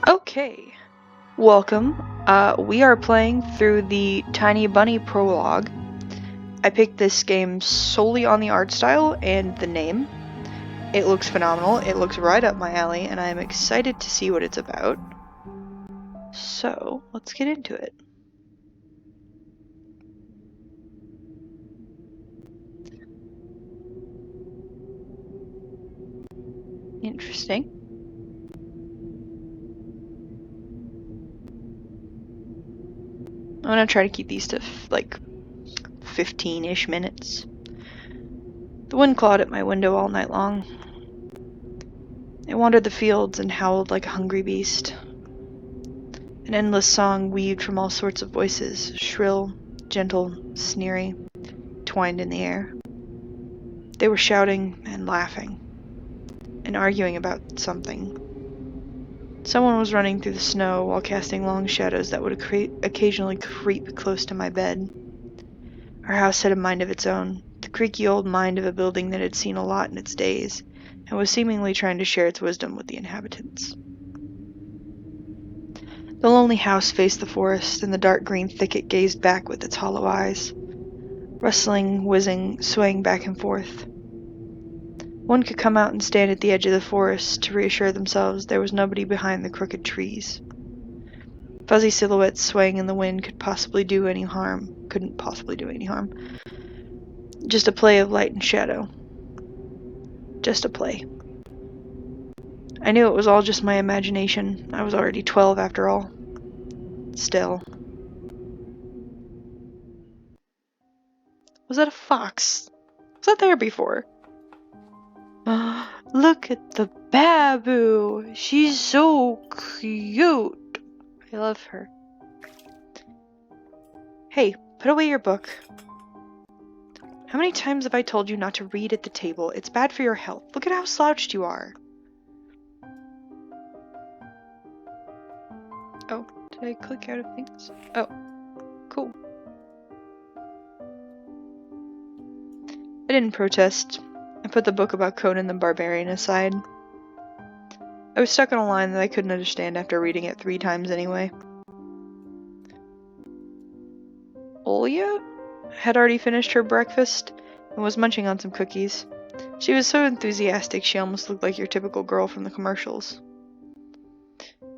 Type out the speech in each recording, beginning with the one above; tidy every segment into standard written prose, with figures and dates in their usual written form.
Okay, welcome. We are playing through the Tiny Bunny Prologue. I picked this game solely on the art style and the name. It looks phenomenal, it looks right up my alley, and I am excited to see what it's about. So, let's get into it. Interesting. I'm gonna try to keep these to like 15-ish minutes. The wind clawed at my window all night long. It wandered the fields and howled like a hungry beast. An endless song weaved from all sorts of voices, shrill, gentle, sneery, twined in the air. They were shouting and laughing, and arguing about something. Someone was running through the snow while casting long shadows that would occasionally creep close to my bed. Our house had a mind of its own, the creaky old mind of a building that had seen a lot in its days, and was seemingly trying to share its wisdom with the inhabitants. The lonely house faced the forest, and the dark green thicket gazed back with its hollow eyes, rustling, whizzing, swaying back and forth. One could come out and stand at the edge of the forest to reassure themselves there was nobody behind the crooked trees. Fuzzy silhouettes swaying in the wind couldn't possibly do any harm. Just a play of light and shadow. Just a play. I knew it was all just my imagination. I was already 12 after all. Still. Was that a fox? Was that there before? Look at the baboo! She's so cute! I love her. Hey, put away your book. How many times have I told you not to read at the table? It's bad for your health. Look at how slouched you are. Oh, did I click out of things? Oh, cool. I didn't protest. I put the book about Conan the Barbarian aside. I was stuck on a line that I couldn't understand after reading it 3 times anyway. Olya had already finished her breakfast and was munching on some cookies. She was so enthusiastic she almost looked like your typical girl from the commercials.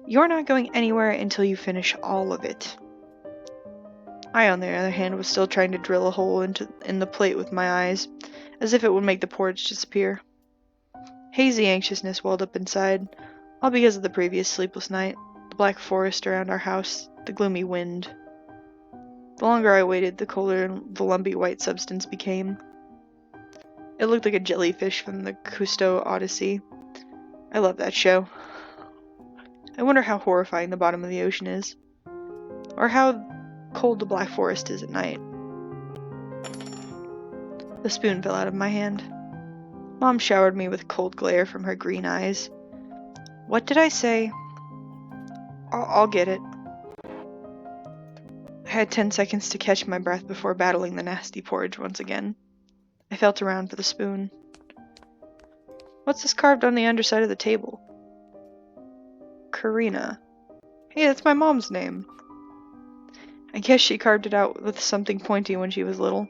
You're not going anywhere until you finish all of it. I, on the other hand, was still trying to drill a hole in the plate with my eyes, as if it would make the porridge disappear. Hazy anxiousness welled up inside, all because of the previous sleepless night, the black forest around our house, the gloomy wind. The longer I waited, the colder the lumpy white substance became. It looked like a jellyfish from the Cousteau Odyssey. I love that show. I wonder how horrifying the bottom of the ocean is. Or how cold the black forest is at night. The spoon fell out of my hand. Mom showered me with cold glare from her green eyes. What did I say? I'll get it. I had 10 seconds to catch my breath before battling the nasty porridge once again. I felt around for the spoon. What's this carved on the underside of the table? Karina. Hey, that's my mom's name. I guess she carved it out with something pointy when she was little.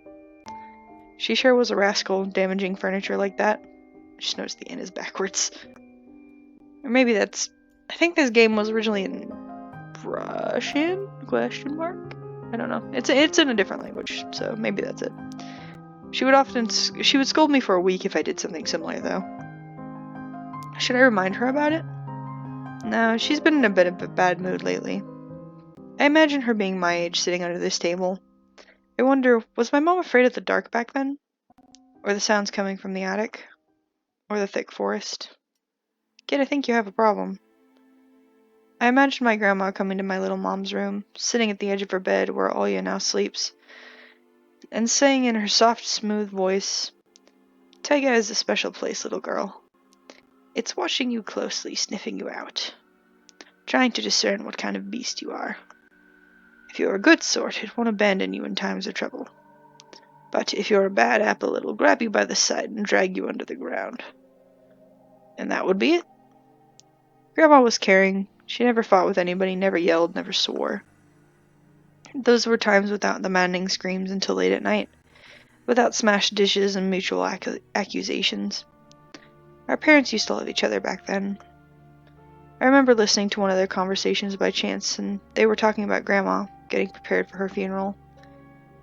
She sure was a rascal, damaging furniture like that. I just noticed the N is backwards. Or maybe that's... I think this game was originally in Russian? Question mark? I don't know. It's in a different language, so maybe that's it. She would scold me for a week if I did something similar, though. Should I remind her about it? No, she's been in a bit of a bad mood lately. I imagine her being my age sitting under this table. I wonder, was my mom afraid of the dark back then? Or the sounds coming from the attic? Or the thick forest? Kid, I think you have a problem. I imagined my grandma coming to my little mom's room, sitting at the edge of her bed where Olya now sleeps, and saying in her soft, smooth voice, Taiga is a special place, little girl. It's watching you closely, sniffing you out, trying to discern what kind of beast you are. If you're a good sort, it won't abandon you in times of trouble. But if you're a bad apple, it'll grab you by the side and drag you under the ground. And that would be it. Grandma was caring, She never fought with anybody, never yelled, never swore. Those were times without the maddening screams until late at night, without smashed dishes and mutual accusations. Our parents used to love each other back then. I remember listening to one of their conversations by chance, and they were talking about Grandma getting prepared for her funeral.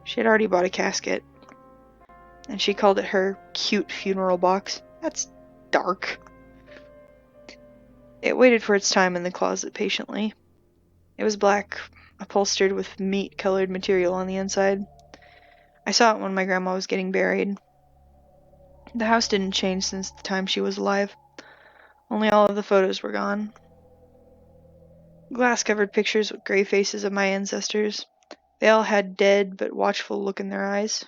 She had already bought a casket, and she called it her cute funeral box. That's dark. It waited for its time in the closet patiently. It was black, upholstered with meat-colored material on the inside. I saw it when my grandma was getting buried. The house didn't change since the time she was alive. Only all of the photos were gone. Glass-covered pictures with gray faces of my ancestors. They all had dead but watchful look in their eyes.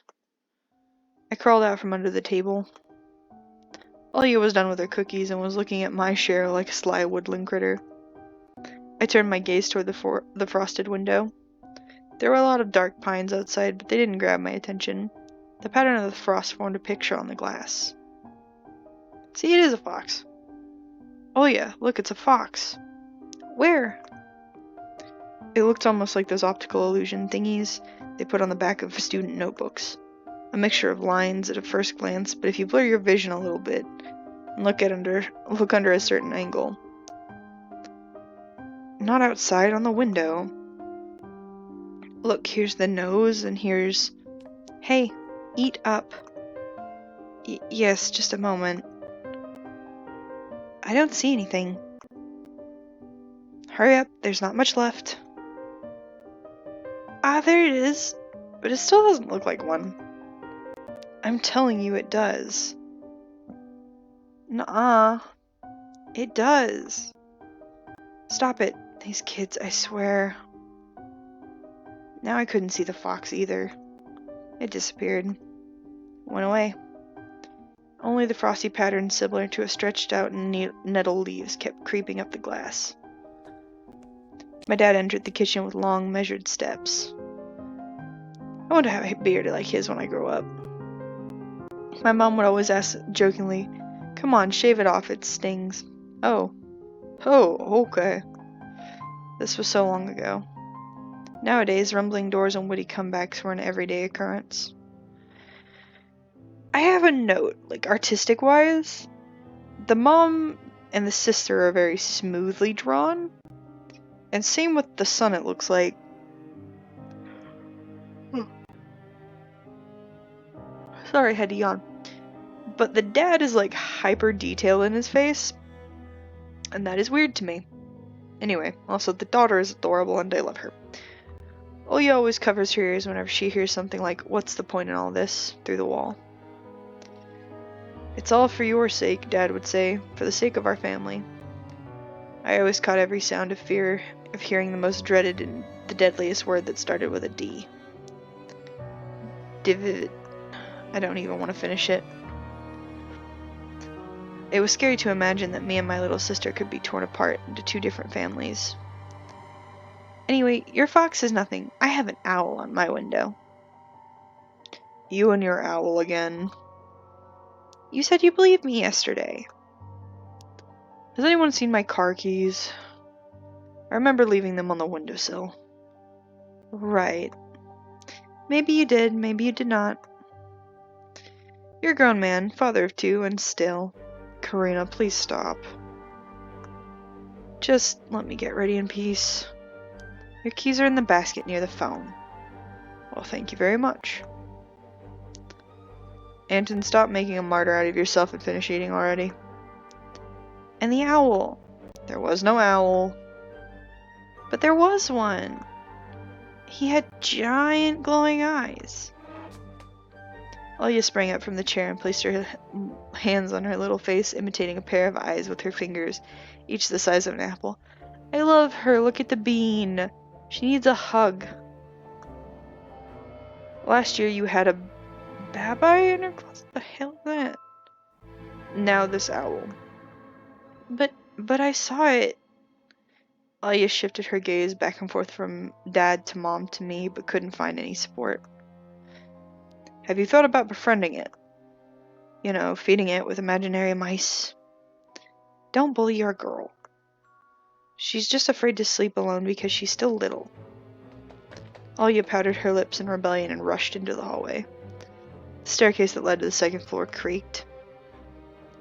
I crawled out from under the table. Olya was done with her cookies and was looking at my share like a sly woodland critter. I turned my gaze toward the frosted window. There were a lot of dark pines outside, but they didn't grab my attention. The pattern of the frost formed a picture on the glass. See, it is a fox. Olya, look, it's a fox. Where? It looked almost like those optical illusion thingies they put on the back of student notebooks. A mixture of lines at a first glance, but if you blur your vision a little bit and look under a certain angle. Not outside on the window. Look, here's the nose, and here's... Hey, eat up. Yes, just a moment. I don't see anything. Hurry up, there's not much left. Ah, there it is. But it still doesn't look like one. I'm telling you it does. Nuh-uh. It does. Stop it. These kids, I swear. Now I couldn't see the fox either. It disappeared. Went away. Only the frosty pattern similar to a stretched out nettle leaves kept creeping up the glass. My dad entered the kitchen with long, measured steps. I want to have a beard like his when I grow up. My mom would always ask jokingly, "Come on, shave it off, it stings." Oh, okay. This was so long ago. Nowadays, rumbling doors and witty comebacks were an everyday occurrence. I have a note, like artistic-wise. The mom and the sister are very smoothly drawn. And same with the son, it looks like. Sorry, I had to yawn. But the dad is like hyper detailed in his face. And that is weird to me. Anyway, also the daughter is adorable and I love her. Olya always covers her ears whenever she hears something like, "What's the point in all this?" through the wall. "It's all for your sake," Dad would say, "for the sake of our family." I always caught every sound of fear of hearing the most dreaded and the deadliest word that started with a D. Divid. I don't even want to finish it. It was scary to imagine that me and my little sister could be torn apart into two different families. Anyway, your fox is nothing. I have an owl on my window. You and your owl again. You said you believed me yesterday. Has anyone seen my car keys? I remember leaving them on the windowsill. Right. Maybe you did, maybe you did not. You're a grown man, father of two, and still. Karina, please stop. Just let me get ready in peace. Your keys are in the basket near the phone. Well, thank you very much. Anton, stop making a martyr out of yourself and finish eating already. And the owl. There was no owl. But there was one. He had giant glowing eyes. Olya sprang up from the chair and placed her hands on her little face, imitating a pair of eyes with her fingers, each the size of an apple. I love her. Look at the bean. She needs a hug. Last year you had a babai in her closet. The hell is that? Now this owl. But I saw it. Olya shifted her gaze back and forth from Dad to Mom to me, but couldn't find any support. Have you thought about befriending it? You know, feeding it with imaginary mice? Don't bully your girl. She's just afraid to sleep alone because she's still little. Alia powdered her lips in rebellion and rushed into the hallway. The staircase that led to the second floor creaked.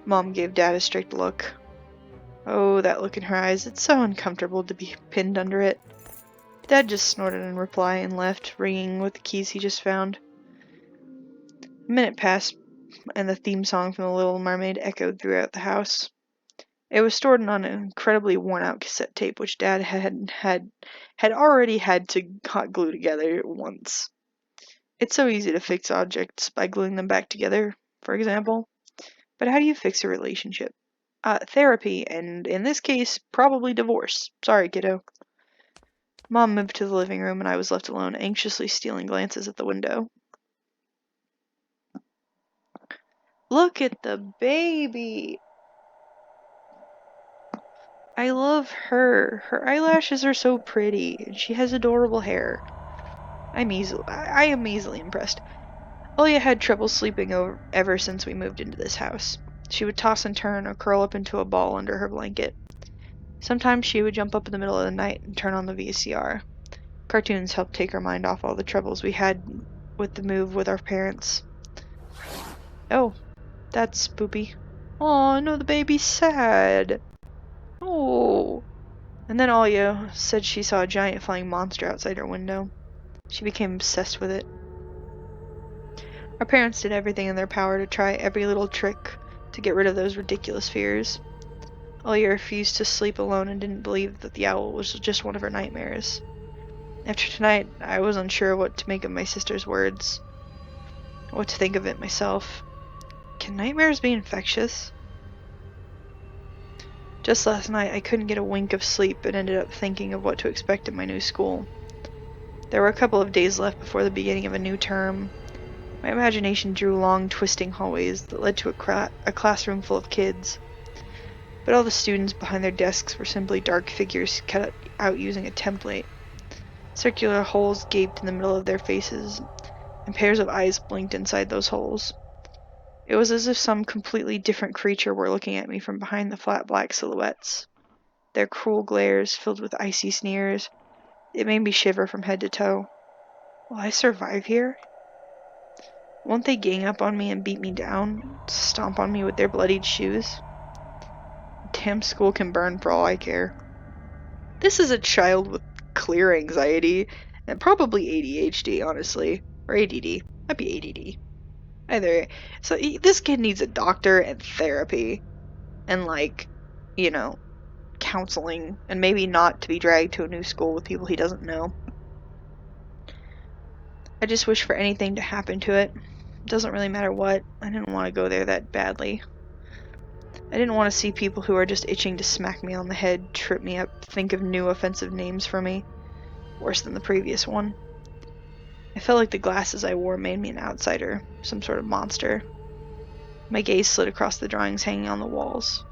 Mom gave Dad a strict look. Oh, that look in her eyes, it's so uncomfortable to be pinned under it. Dad just snorted in reply and left, ringing with the keys he just found. A minute passed, and the theme song from The Little Mermaid echoed throughout the house. It was stored on an incredibly worn-out cassette tape, which Dad had already had to hot glue together once. It's so easy to fix objects by gluing them back together, for example. But how do you fix a relationship? Therapy, and in this case, probably divorce. Sorry, kiddo. Mom moved to the living room, and I was left alone, anxiously stealing glances at the window. Look at the baby! I love her. Her eyelashes are so pretty, and she has adorable hair. I am easily impressed. Olia had trouble sleeping ever since we moved into this house. She would toss and turn or curl up into a ball under her blanket. Sometimes she would jump up in the middle of the night and turn on the VCR. Cartoons helped take her mind off all the troubles we had with the move with our parents. Oh, that's spoopy. Oh, no, the baby's sad. Oh. And then Alia said she saw a giant flying monster outside her window. She became obsessed with it. Our parents did everything in their power to try every little trick to get rid of those ridiculous fears. Alia refused to sleep alone and didn't believe that the owl was just one of her nightmares. After tonight, I was unsure what to make of my sister's words. What to think of it myself. Can nightmares be infectious? Just last night, I couldn't get a wink of sleep and ended up thinking of what to expect at my new school. There were a couple of days left before the beginning of a new term. My imagination drew long, twisting hallways that led to a classroom full of kids. But all the students behind their desks were simply dark figures cut out using a template. Circular holes gaped in the middle of their faces, and pairs of eyes blinked inside those holes. It was as if some completely different creature were looking at me from behind the flat black silhouettes. Their cruel glares, filled with icy sneers, it made me shiver from head to toe. Will I survive here? Won't they gang up on me and beat me down, stomp on me with their bloodied shoes? Damn school can burn for all I care. This is a child with clear anxiety, and probably ADHD, honestly. Or ADD. Might be ADD. Either. So this kid needs a doctor and therapy. And counseling. And maybe not to be dragged to a new school with people he doesn't know. I just wish for anything to happen to it. Doesn't really matter what. I didn't want to go there that badly. I didn't want to see people who are just itching to smack me on the head, trip me up, think of new offensive names for me. Worse than the previous one. I felt like the glasses I wore made me an outsider, some sort of monster. My gaze slid across the drawings hanging on the walls.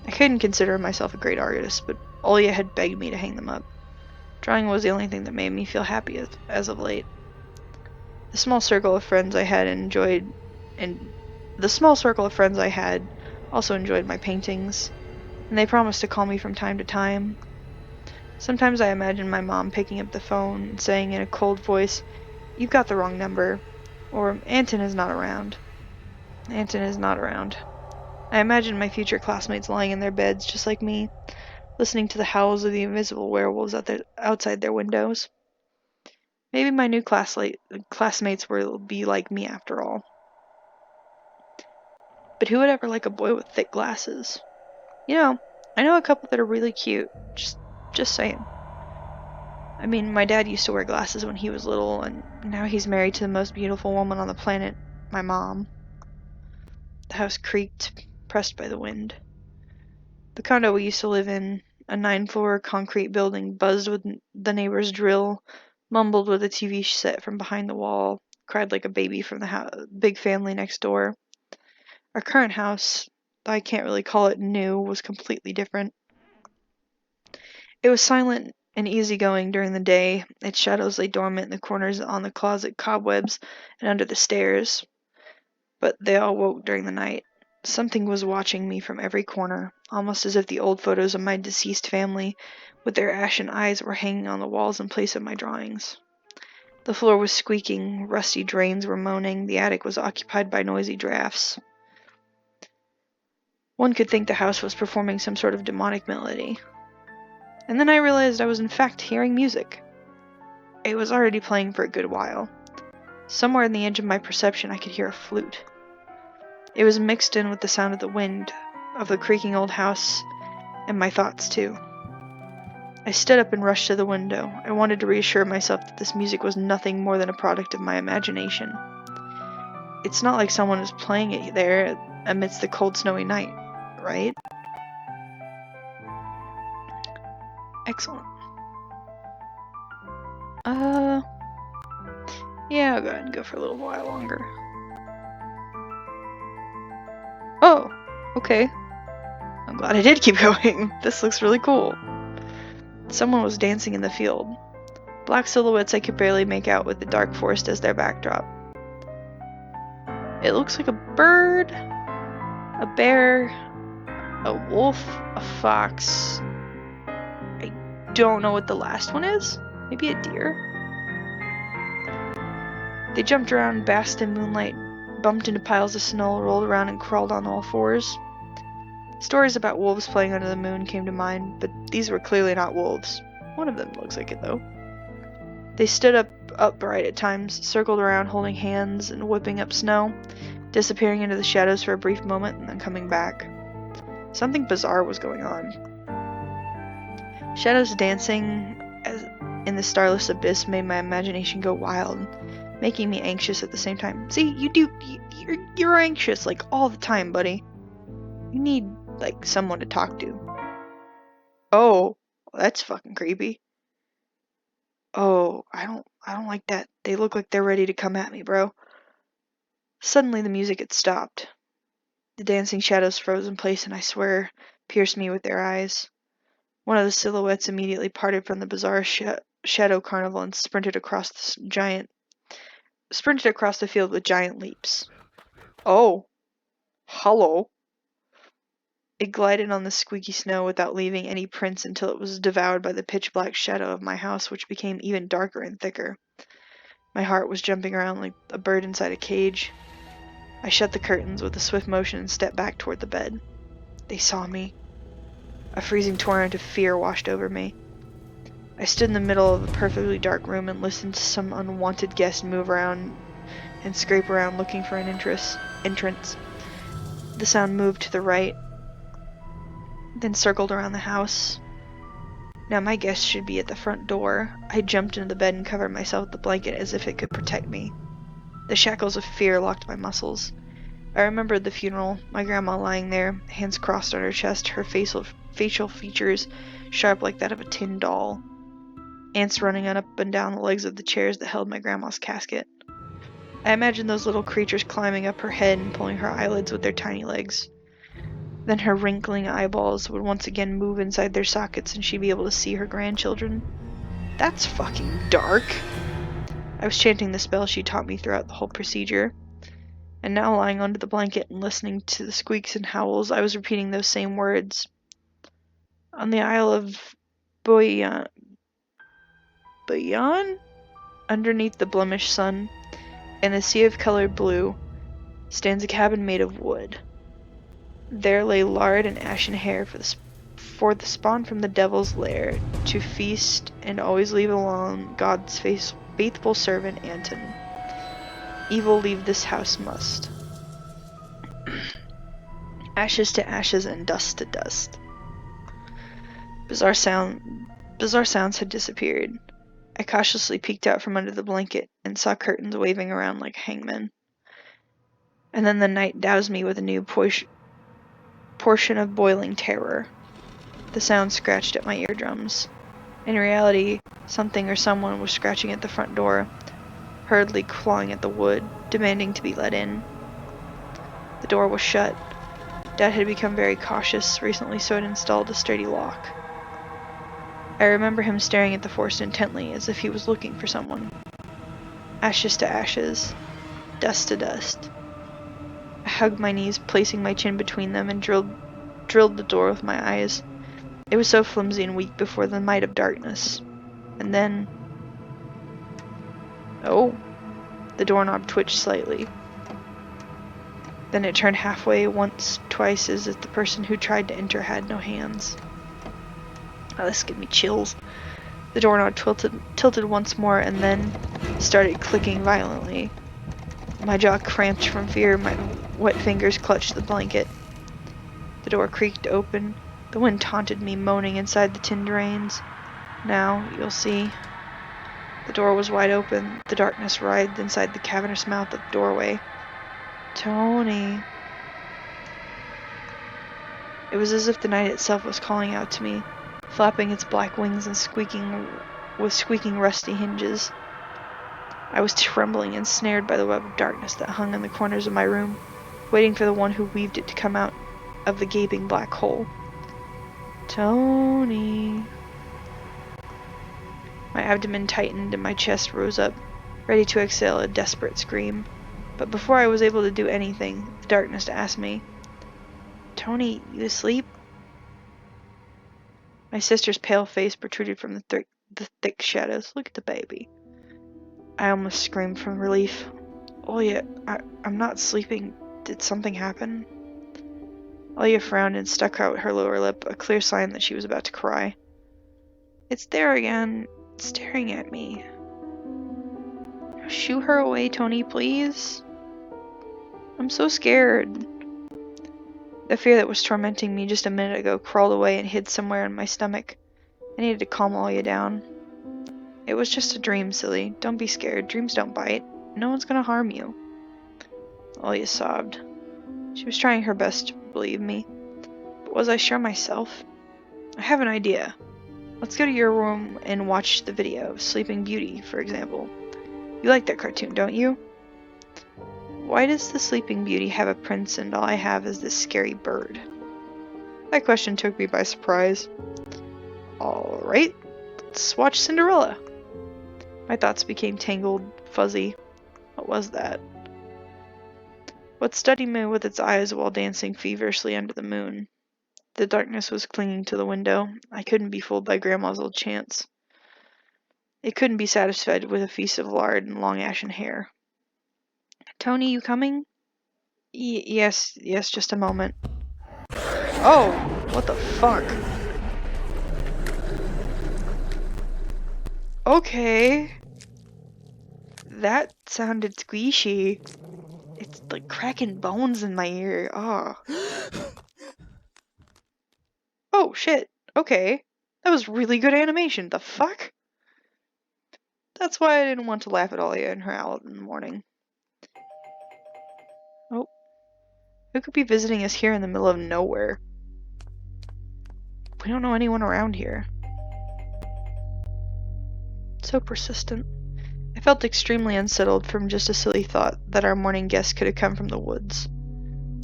I couldn't consider myself a great artist, but Olia had begged me to hang them up. Drawing was the only thing that made me feel happy as of late. The small circle of friends I had also enjoyed my paintings, and they promised to call me from time to time. Sometimes I imagined my mom picking up the phone and saying in a cold voice, "You've got the wrong number," or "Anton is not around." Anton is not around. I imagined my future classmates lying in their beds just like me, listening to the howls of the invisible werewolves outside their windows. Maybe my new classmates will be like me after all. But who would ever like a boy with thick glasses? I know a couple that are really cute. Just saying. I mean, my dad used to wear glasses when he was little, and now he's married to the most beautiful woman on the planet, my mom. The house creaked, pressed by the wind. The condo we used to live in, a 9-floor concrete building, buzzed with the neighbor's drill, mumbled with a TV set from behind the wall, cried like a baby from the big family next door. Our current house, though I can't really call it new, was completely different. It was silent and easygoing during the day. Its shadows lay dormant in the corners, on the closet cobwebs, and under the stairs. But they all woke during the night. Something was watching me from every corner, almost as if the old photos of my deceased family with their ashen eyes were hanging on the walls in place of my drawings. The floor was squeaking, rusty drains were moaning, the attic was occupied by noisy drafts. One could think the house was performing some sort of demonic melody. And then I realized I was in fact hearing music. It was already playing for a good while. Somewhere in the edge of my perception I could hear a flute. It was mixed in with the sound of the wind, of the creaking old house, and my thoughts too. I stood up and rushed to the window. I wanted to reassure myself that this music was nothing more than a product of my imagination. It's not like someone was playing it there amidst the cold, snowy night, right? Excellent. Yeah, I'll go ahead and go for a little while longer. Oh, okay. I'm glad I did keep going. This looks really cool. Someone was dancing in the field. Black silhouettes I could barely make out with the dark forest as their backdrop. It looks like a bird, a bear, a wolf, a fox. I don't know what the last one is. Maybe a deer? They jumped around, basked in moonlight, bumped into piles of snow, rolled around and crawled on all fours. Stories about wolves playing under the moon came to mind, but these were clearly not wolves. One of them looks like it, though. They stood up upright at times, circled around holding hands and whipping up snow, disappearing into the shadows for a brief moment and then coming back. Something bizarre was going on. Shadows dancing in the starless abyss made my imagination go wild, making me anxious at the same time. See, you're anxious like all the time, buddy. You need like someone to talk to. Oh, that's fucking creepy. Oh, I don't like that. They look like they're ready to come at me, bro. Suddenly the music had stopped. The dancing shadows froze in place and I swear pierced me with their eyes. One of the silhouettes immediately parted from the bizarre shadow carnival and sprinted across the field with giant leaps. Oh, hello. It glided on the squeaky snow without leaving any prints until it was devoured by the pitch-black shadow of my house, which became even darker and thicker. My heart was jumping around like a bird inside a cage. I shut the curtains with a swift motion and stepped back toward the bed. They saw me. A freezing torrent of fear washed over me. I stood in the middle of a perfectly dark room and listened to some unwanted guest move around and scrape around looking for an entrance. The sound moved to the right, then circled around the house. Now my guest should be at the front door. I jumped into the bed and covered myself with the blanket as if it could protect me. The shackles of fear locked my muscles. I remembered the funeral, my grandma lying there, hands crossed on her chest, her facial features sharp like that of a tin doll. Ants running up and down the legs of the chairs that held my grandma's casket. I imagined those little creatures climbing up her head and pulling her eyelids with their tiny legs. Then her wrinkling eyeballs would once again move inside their sockets and she'd be able to see her grandchildren. That's fucking dark. I was chanting the spell she taught me throughout the whole procedure. And now lying under the blanket and listening to the squeaks and howls, I was repeating those same words. On the Isle of Boyan, underneath the blemished sun, in a sea of colored blue, stands a cabin made of wood. There lay lard and ashen hair for the spawn from the devil's lair to feast and always leave alone God's faithful servant Anton. Evil leave this house must. Ashes to ashes and dust to dust. Bizarre sounds had disappeared. I cautiously peeked out from under the blanket and saw curtains waving around like hangmen. And then the night doused me with a new portion of boiling terror. The sound scratched at my eardrums. In reality, something or someone was scratching at the front door, hurriedly clawing at the wood, demanding to be let in. The door was shut. Dad had become very cautious recently, so had installed a sturdy lock. I remember him staring at the forest intently, as if he was looking for someone. Ashes to ashes, dust to dust. I hugged my knees, placing my chin between them, and drilled drilled the door with my eyes. It was so flimsy and weak before the might of darkness. And then... Oh, the doorknob twitched slightly. Then it turned halfway, once, twice, as if the person who tried to enter had no hands. Oh, this gave me chills. The doorknob tilted once more and then started clicking violently. My jaw cramped from fear, my wet fingers clutched the blanket. The door creaked open. The wind taunted me, moaning inside the tin drains. Now, you'll see. The door was wide open. The darkness writhed inside the cavernous mouth of the doorway. Tony. It was as if the night itself was calling out to me, flapping its black wings and squeaking rusty hinges. I was trembling, ensnared by the web of darkness that hung in the corners of my room, waiting for the one who weaved it to come out of the gaping black hole. Tony. My abdomen tightened and my chest rose up, ready to exhale a desperate scream. But before I was able to do anything, the darkness asked me, Tony, you asleep? My sister's pale face protruded from the thick shadows. Look at the baby. I almost screamed from relief. Olya, I'm not sleeping. Did something happen? Olya frowned and stuck out her lower lip, a clear sign that she was about to cry. It's there again, staring at me. Shoo her away, Tony, please. I'm so scared. The fear that was tormenting me just a minute ago crawled away and hid somewhere in my stomach. I needed to calm Olya down. It was just a dream, silly. Don't be scared. Dreams don't bite. No one's gonna harm you. Olya sobbed. She was trying her best to believe me. But was I sure myself? I have an idea. Let's go to your room and watch the video of Sleeping Beauty, for example. You like that cartoon, don't you? Why does the Sleeping Beauty have a prince and all I have is this scary bird? That question took me by surprise. Alright, let's watch Cinderella. My thoughts became tangled, fuzzy. What was that? What studied me with its eyes while dancing feverishly under the moon? The darkness was clinging to the window. I couldn't be fooled by Grandma's old chants. It couldn't be satisfied with a feast of lard and long ashen hair. Tony, you coming? Yes, just a moment. Oh, what the fuck? Okay. That sounded squishy. It's like cracking bones in my ear. Oh. Oh, shit. Okay. That was really good animation. The fuck? That's why I didn't want to laugh at Olya and her owl in the morning. Oh. Who could be visiting us here in the middle of nowhere? We don't know anyone around here. So persistent. I felt extremely unsettled from just a silly thought that our morning guest could have come from the woods.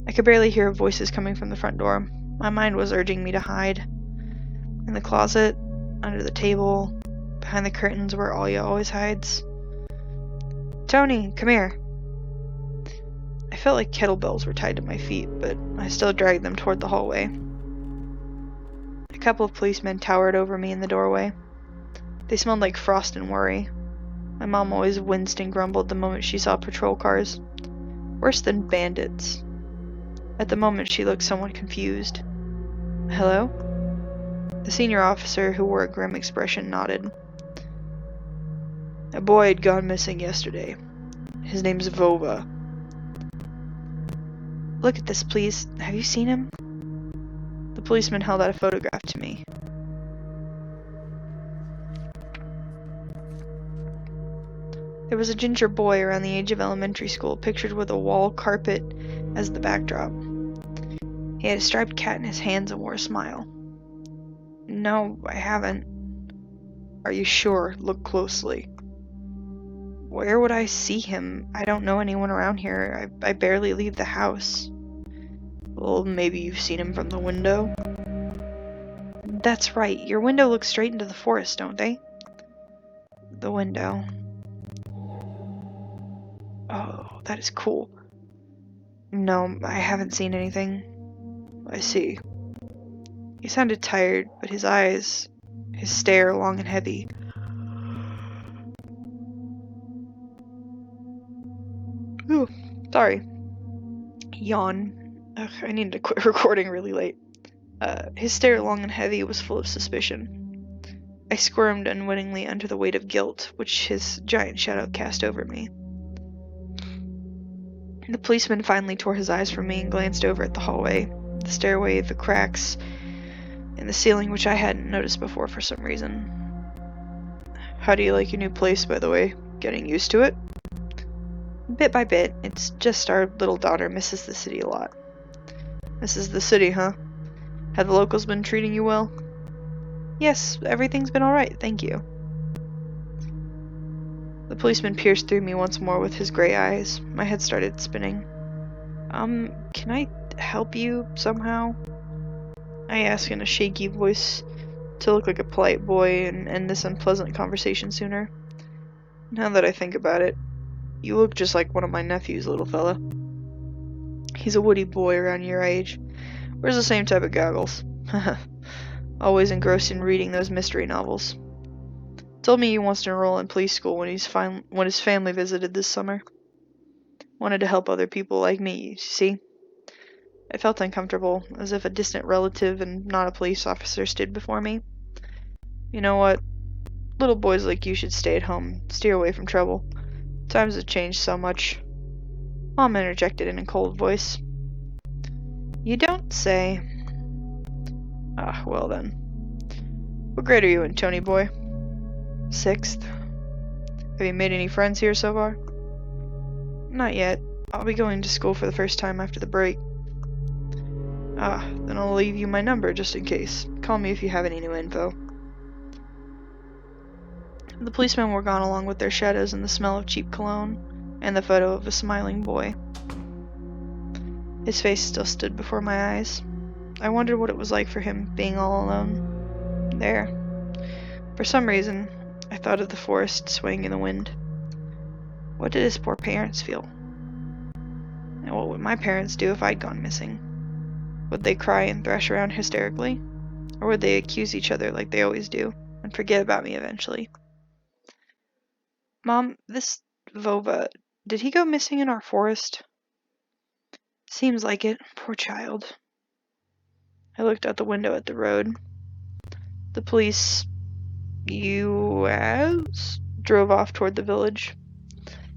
I could barely hear voices coming from the front door. My mind was urging me to hide. In the closet, under the table, behind the curtains where Olya always hides. Tony, come here. I felt like kettlebells were tied to my feet, but I still dragged them toward the hallway. A couple of policemen towered over me in the doorway. They smelled like frost and worry. My mom always winced and grumbled the moment she saw patrol cars. Worse than bandits. At the moment, she looked somewhat confused. Hello? The senior officer, who wore a grim expression, nodded. A boy had gone missing yesterday. His name's Vova. Look at this, please. Have you seen him? The policeman held out a photograph to me. There was a ginger boy around the age of elementary school, pictured with a wall carpet as the backdrop. He had a striped cat in his hands and wore a smile. No, I haven't. Are you sure? Look closely. Where would I see him? I don't know anyone around here. I barely leave the house. Well, maybe you've seen him from the window? That's right. Your window looks straight into the forest, don't they? The window. Oh, that is cool. No, I haven't seen anything. I see. He sounded tired, but his eyes, his stare long and heavy. Ooh, sorry. Yawn. Ugh, I need to quit recording really late. His stare long and heavy was full of suspicion. I squirmed unwittingly under the weight of guilt, which his giant shadow cast over me. The policeman finally tore his eyes from me and glanced over at the hallway, the stairway, the cracks in the ceiling which I hadn't noticed before for some reason. How do you like your new place, by the way? Getting used to it? Bit by bit. It's just our little daughter misses the city a lot. Misses the city, huh? Have the locals been treating you well? Yes, everything's been alright, thank you. The policeman pierced through me once more with his gray eyes. My head started spinning. Can I help you somehow? I asked in a shaky voice to look like a polite boy and end this unpleasant conversation sooner. Now that I think about it, you look just like one of my nephews, little fella. He's a woody boy around your age. Wears the same type of goggles. Always engrossed in reading those mystery novels. Told me he wants to enroll in police school when his family visited this summer. Wanted to help other people like me, you see? I felt uncomfortable, as if a distant relative and not a police officer stood before me. You know what? Little boys like you should stay at home, steer away from trouble. Times have changed so much. Mom interjected in a cold voice. You don't say. Ah, well then. What grade are you in, Tony boy? 6th. Have you made any friends here so far? Not yet. I'll be going to school for the first time after the break. Ah, then I'll leave you my number just in case. Call me if you have any new info. The policemen were gone along with their shadows and the smell of cheap cologne, and the photo of a smiling boy. His face still stood before my eyes. I wondered what it was like for him, being all alone. There. For some reason, I thought of the forest swaying in the wind. What did his poor parents feel? And what would my parents do if I'd gone missing? Would they cry and thrash around hysterically? Or would they accuse each other like they always do, and forget about me eventually? Mom, this Vova, did he go missing in our forest? Seems like it. Poor child. I looked out the window at the road. The police U.S. drove off toward the village.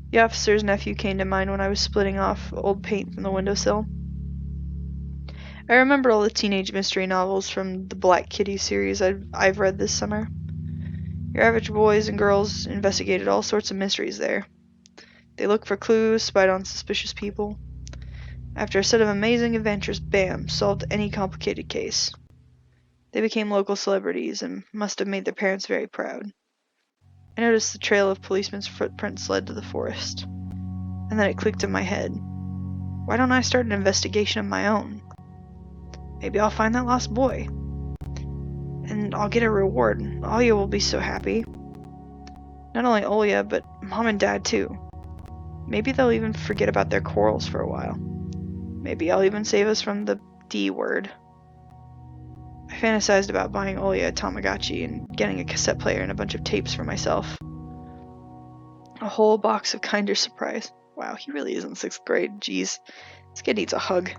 The officer's nephew came to mind when I was splitting off old paint from the windowsill. I remember all the teenage mystery novels from the Black Kitty series I've read this summer. Your average boys and girls investigated all sorts of mysteries there. They looked for clues, spied on suspicious people. After a set of amazing adventures, bam, solved any complicated case. They became local celebrities and must have made their parents very proud. I noticed the trail of policemen's footprints led to the forest. And then it clicked in my head. Why don't I start an investigation of my own? Maybe I'll find that lost boy. And I'll get a reward. Olya will be so happy. Not only Olya, but Mom and Dad too. Maybe they'll even forget about their quarrels for a while. Maybe I'll even save us from the D word. I fantasized about buying Olya a Tamagotchi and getting a cassette player and a bunch of tapes for myself. A whole box of Kinder Surprise. Wow, he really is in 6th grade. Jeez. This kid needs a hug.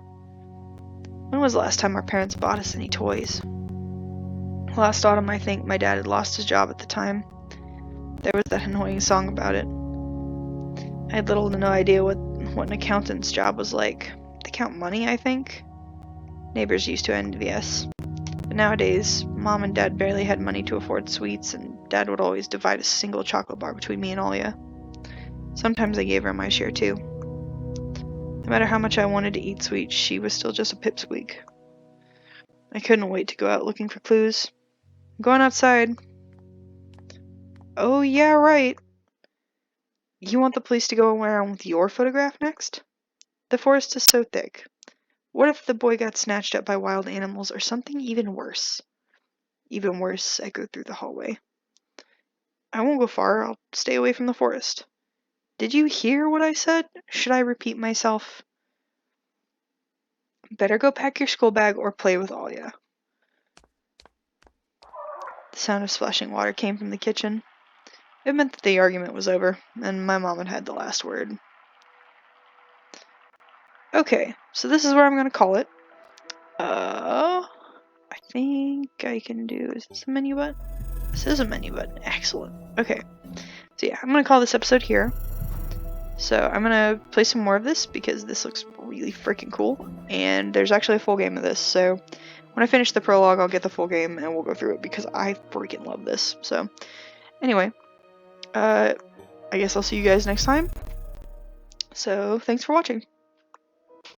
When was the last time our parents bought us any toys? Last autumn, I think, my dad had lost his job at the time. There was that annoying song about it. I had little to no idea what an accountant's job was like. They count money, I think. Neighbors used to envy us. But nowadays, Mom and Dad barely had money to afford sweets, and Dad would always divide a single chocolate bar between me and Olya. Sometimes I gave her my share too. No matter how much I wanted to eat sweets, she was still just a pipsqueak. I couldn't wait to go out looking for clues. I'm going outside. Oh yeah, right. You want the police to go around with your photograph next? The forest is so thick. What if the boy got snatched up by wild animals or something even worse? Even worse, echoed through the hallway. I won't go far. I'll stay away from the forest. Did you hear what I said? Should I repeat myself? Better go pack your school bag or play with Olya. The sound of splashing water came from the kitchen. It meant that the argument was over, and my mom had had the last word. Okay, so this is where I'm gonna call it. I think I can do... Is this a menu button? This is a menu button. Excellent. Okay. So yeah, I'm gonna call this episode here. So I'm gonna play some more of this because this looks really freaking cool. And there's actually a full game of this, so when I finish the prologue, I'll get the full game and we'll go through it because I freaking love this. So anyway, I guess I'll see you guys next time. So thanks for watching.